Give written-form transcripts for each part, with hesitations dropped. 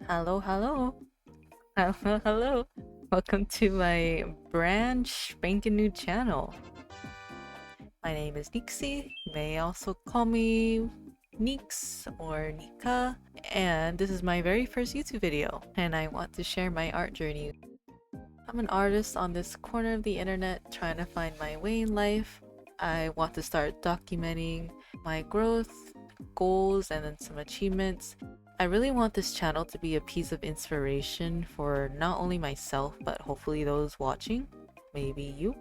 Hello, hello. Hello, hello. Welcome to my brand spanking new channel. My name is Nixie. You may also call me Nix or Nika. And this is my very first YouTube video. And I want to share my art journey. I'm an artist on this corner of the internet trying to find my way in life. I want to start documenting my growth, goals, and then some achievements. I really want this channel to be a piece of inspiration for not only myself, but hopefully those watching, maybe you.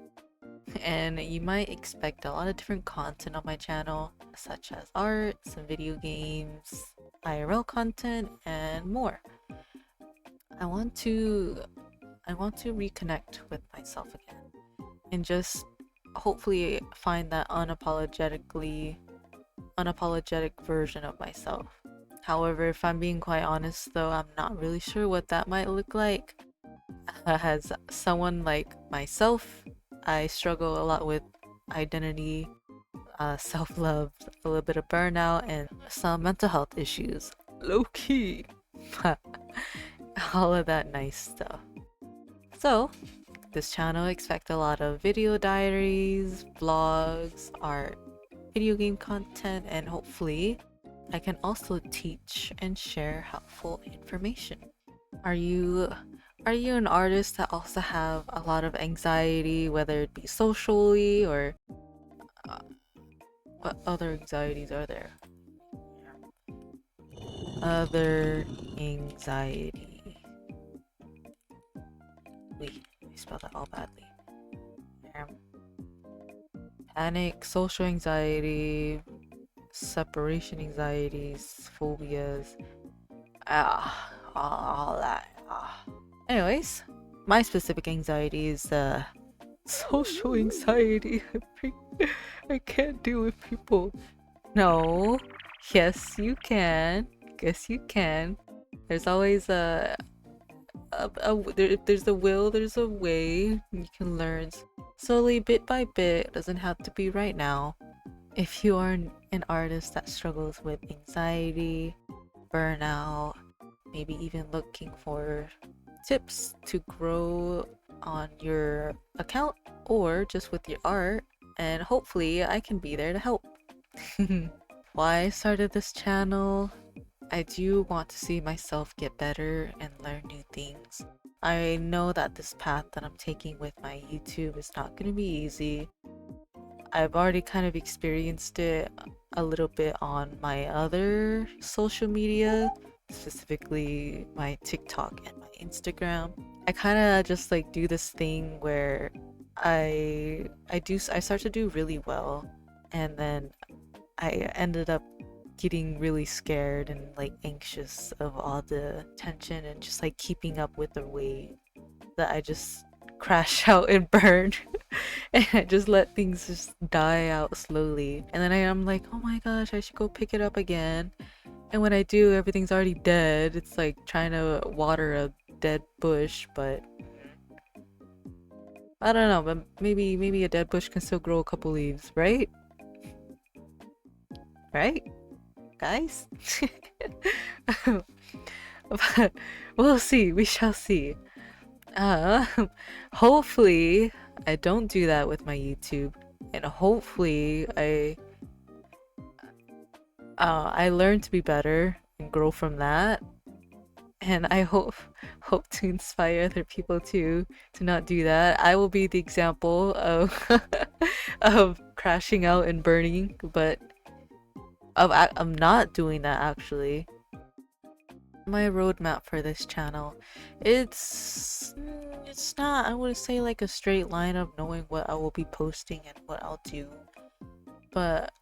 And you might expect a lot of different content on my channel, such as art, some video games, IRL content, and more. I want to reconnect with myself again and just hopefully find that unapologetic version of myself. However, if I'm being quite honest though, I'm not really sure what that might look like. As someone like myself, I struggle a lot with identity, self-love, a little bit of burnout, and some mental health issues. Low key. All of that nice stuff. So, this channel expect a lot of video diaries, vlogs, art, video game content, and hopefully I can also teach and share helpful information. Are you an artist that also have a lot of anxiety, whether it be socially or uh, what other anxieties are there? Other anxiety. Wait, I spelled that all badly. Um, Panic, social anxiety, separation anxieties, phobias, all that. Anyways, my specific anxiety is social anxiety. I can't deal with people. No, yes you can. Yes you can. There's always there's a will, there's a way. You can learn slowly, bit by bit. It doesn't have to be right now. If you are an artist that struggles with anxiety, burnout, maybe even looking for tips to grow on your account or just with your art, and hopefully I can be there to help. Why I started this channel? I do want to see myself get better and learn new things. I know that this path that I'm taking with my YouTube is not going to be easy. I've already kind of experienced it a little bit on my other social media, specifically my TikTok and my Instagram. I kind of just like do this thing where I start to do really well, and then I ended up getting really scared and like anxious of all the tension and just like keeping up with the wave that I just crash out and burn. And I just let things just die out slowly. And then I'm like, oh my gosh, I should go pick it up again. And when I do, everything's already dead. It's like trying to water a dead bush, but I don't know, but maybe a dead bush can still grow a couple leaves, right? Right? Guys? But we'll see, we shall see. Uh, hopefully I don't do that with my YouTube, and hopefully I learn to be better and grow from that. And I hope to inspire other people too to not do that. I will be the example of of crashing out and burning, but I'm not doing that actually. My roadmap for this channel, it's not, I would say, like a straight line of knowing what I will be posting and what I'll do, but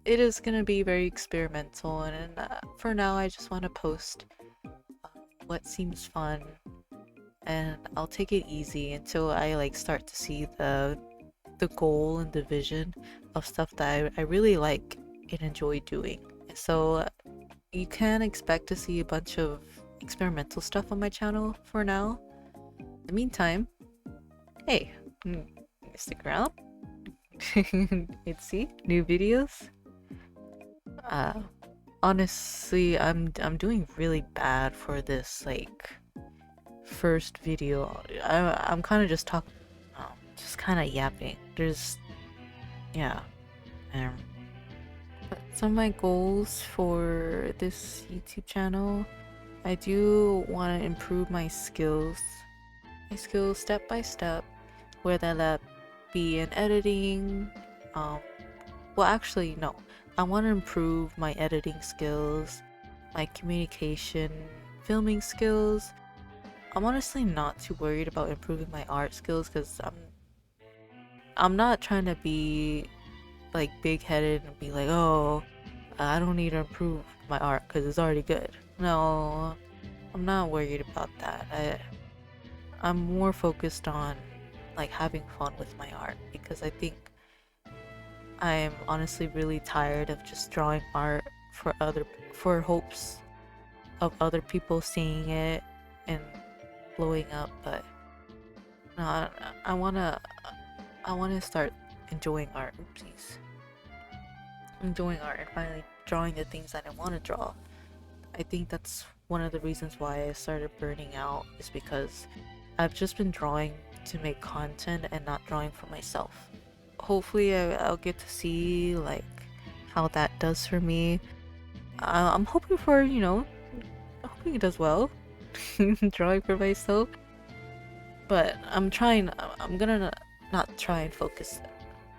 it is gonna be very experimental, and for now I just want to post what seems fun, and I'll take it easy until I like start to see the goal and the vision of stuff that I really like and enjoy doing. So you can expect to see a bunch of experimental stuff on my channel for now. In the meantime, hey, stick around. Let's see new videos. Uh, Honestly, I'm doing really bad for this like first video. I'm kind of just talking, just kind of yapping. Yeah. Um, but some of my goals for this YouTube channel, I do want to improve my skills step by step, whether that be in editing. Um, well, actually, no. I want to improve my editing skills, my communication, filming skills. I'm honestly not too worried about improving my art skills because I'm not trying to be like big-headed and be like, oh, I don't need to improve my art because it's already good. No, I'm not worried about that. I'm more focused on like having fun with my art because I think I'm honestly really tired of just drawing art for hopes of other people seeing it and blowing up, but no, I wanna start enjoying art. Oopsies. Enjoying art and finally drawing the things that I want to draw. I think that's one of the reasons why I started burning out is because I've just been drawing to make content and not drawing for myself. Hopefully I'll get to see like how that does for me. I'm hoping for, hoping it does well. Drawing for myself. But I'm gonna not try and focus.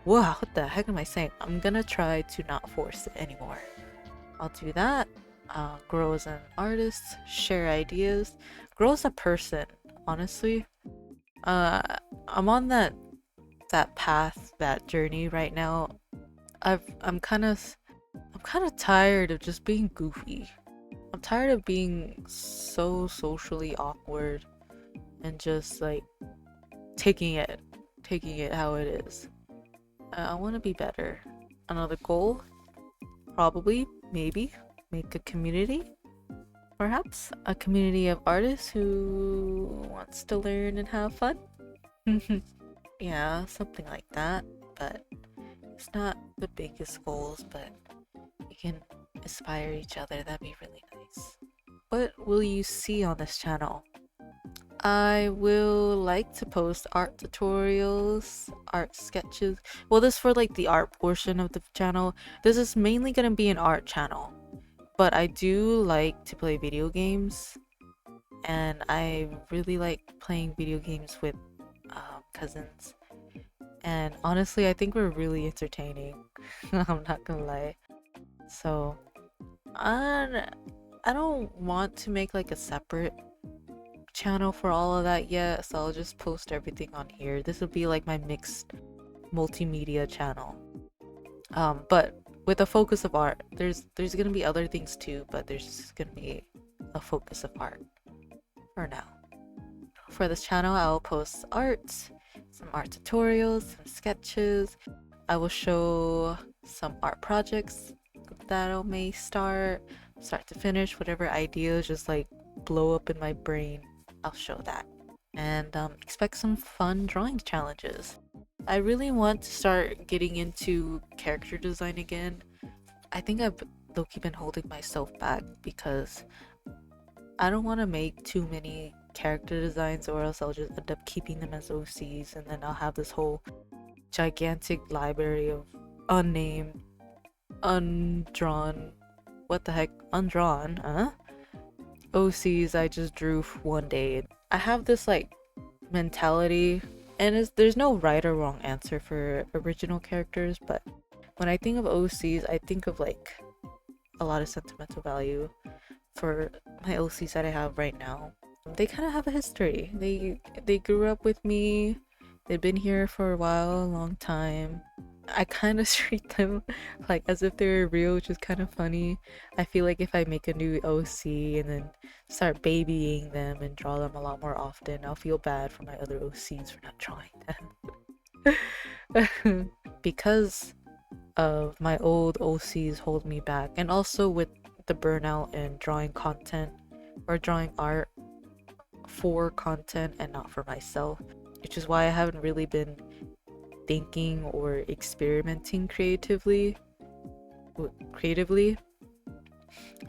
Wow, what the heck am I saying? I'm gonna try to not force it anymore. I'll do that. Grow as an artist, share ideas, grow as a person, honestly. Uh, I'm on that path, that journey right now. I'm kind of tired of just being goofy. I'm tired of being so socially awkward and just like taking it, taking it how it is. I want to be better. Another goal, probably, maybe, make a community. Perhaps a community of artists who wants to learn and have fun. Yeah, something like that. But it's not the biggest goals, but we can inspire each other. That'd be really nice. What will you see on this channel? I will like to post art tutorials, art sketches. Well, this is for like the art portion of the channel. This is mainly gonna be an art channel. But I do like to play video games. And I really like playing video games with cousins. And honestly, I think we're really entertaining. I'm not gonna lie. So, I don't want to make like a separate channel for all of that yet, so I'll just post everything on here. This will be like my mixed multimedia channel. But with a focus of art. There's gonna be other things too, but there's just gonna be a focus of art for now. For this channel, I will post art, some art tutorials, some sketches. I will show some art projects that I may start to finish, whatever ideas just like blow up in my brain. I'll show that. And expect some fun drawing challenges. I really want to start getting into character design again. I think I've low-key been holding myself back because I don't want to make too many character designs or else I'll just end up keeping them as OCs and then I'll have this whole gigantic library of unnamed, undrawn, what the heck, undrawn, huh? OCs I just drew for one day. I have this like mentality, and there's no right or wrong answer for original characters, but when I think of OCs, I think of like a lot of sentimental value for my OCs that I have right now. They kind of have a history. They grew up with me. They've been here for a while, a long time. I kind of treat them like as if they were real, which is kind of funny. I feel like if I make a new OC and then start babying them and draw them a lot more often, I'll feel bad for my other OCs for not drawing them. Because of my old OCs hold me back, and also with the burnout and drawing content or drawing art for content and not for myself, which is why I haven't really been thinking or experimenting creatively.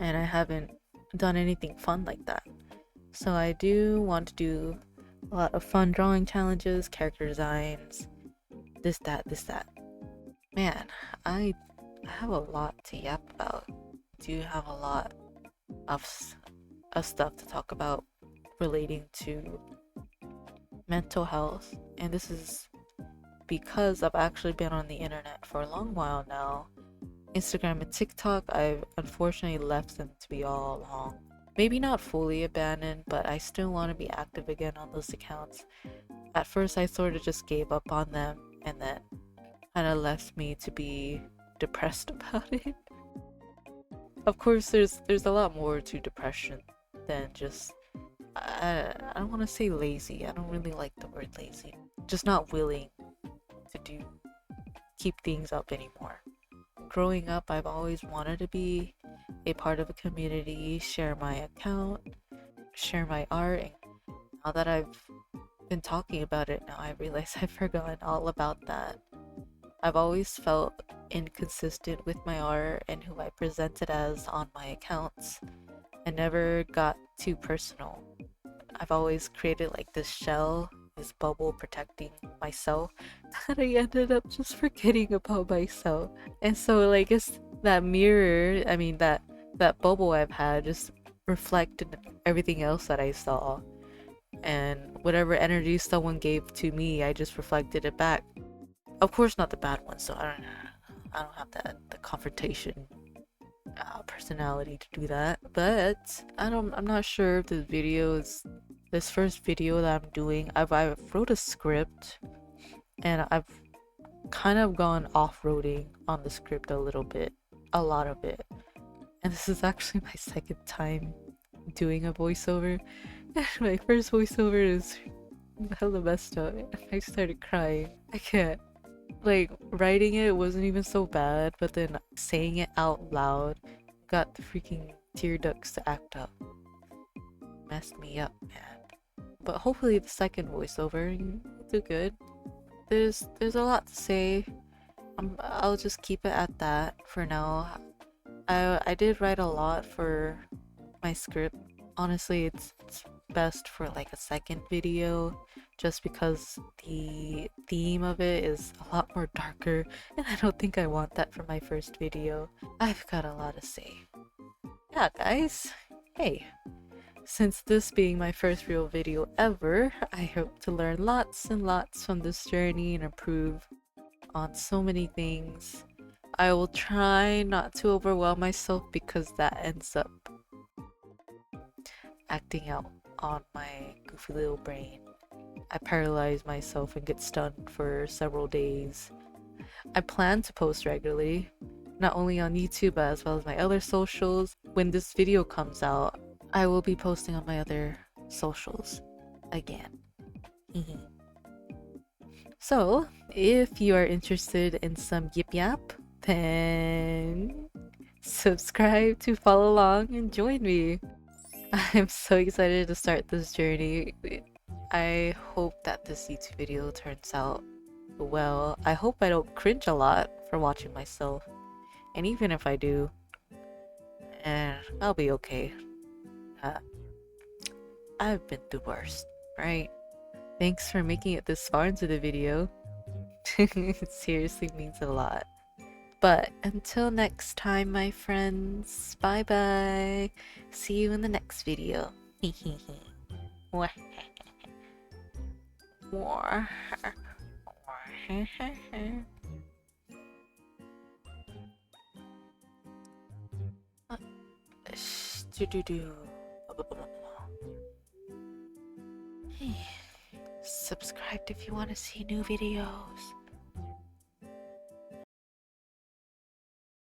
and I haven't done anything fun like that. So I do want to do a lot of fun drawing challenges, character designs, this, that, this, that. Man, I have a lot to yap about. Do have a lot of, of stuff to talk about relating to mental health, and this is because I've actually been on the internet for a long while now. Instagram and TikTok, I've unfortunately left them to be all along. Maybe not fully abandoned, but I still want to be active again on those accounts. At first I sort of just gave up on them, and then kind of left me to be depressed about it. Of course, there's a lot more to depression than just I don't want to say lazy. I don't really like the word lazy. Just not willing to keep things up anymore. Growing up, I've always wanted to be a part of a community, share my account, share my art. And now that I've been talking about it, now I realize I've forgotten all about that. I've always felt inconsistent with my art and who I present it as on my accounts. I never got too personal. I've always created like this shell, this bubble protecting myself, that I ended up just forgetting about myself. And so like it's that mirror, I mean that bubble I've had just reflected everything else that I saw. And whatever energy someone gave to me, I just reflected it back. Of course not the bad ones, so I don't have the confrontation personality to do that. But I'm not sure if this first video that I'm doing, I wrote a script and I've kind of gone off-roading on the script a little bit, a lot of it. And this is actually my second time doing a voiceover. My first voiceover is hella messed up. I started crying. I can't. Like, writing it wasn't even so bad, but then saying it out loud got the freaking tear ducts to act up. Messed me up, man. But hopefully the second voiceover will do good. There's a lot to say. I'll just keep it at that for now. I did write a lot for my script. Honestly, it's best for like a second video, just because the theme of it is a lot more darker, and I don't think I want that for my first video. I've got a lot to say. Yeah, guys. Hey. Since this being my first real video ever, I hope to learn lots and lots from this journey and improve on so many things. I will try not to overwhelm myself because that ends up acting out on my goofy little brain. I paralyze myself and get stunned for several days. I plan to post regularly, not only on YouTube but as well as my other socials. When this video comes out, I will be posting on my other socials again. So, if you are interested in some yip yap, then subscribe to follow along and join me. I'm so excited to start this journey. I hope that this YouTube video turns out well. I hope I don't cringe a lot for watching myself. And even if I do, I'll be okay. I've been through worse, right? Thanks for making it this far into the video. It seriously means a lot. But until next time, my friends, bye bye. See you in the next video. More. Subscribe if you want to see new videos.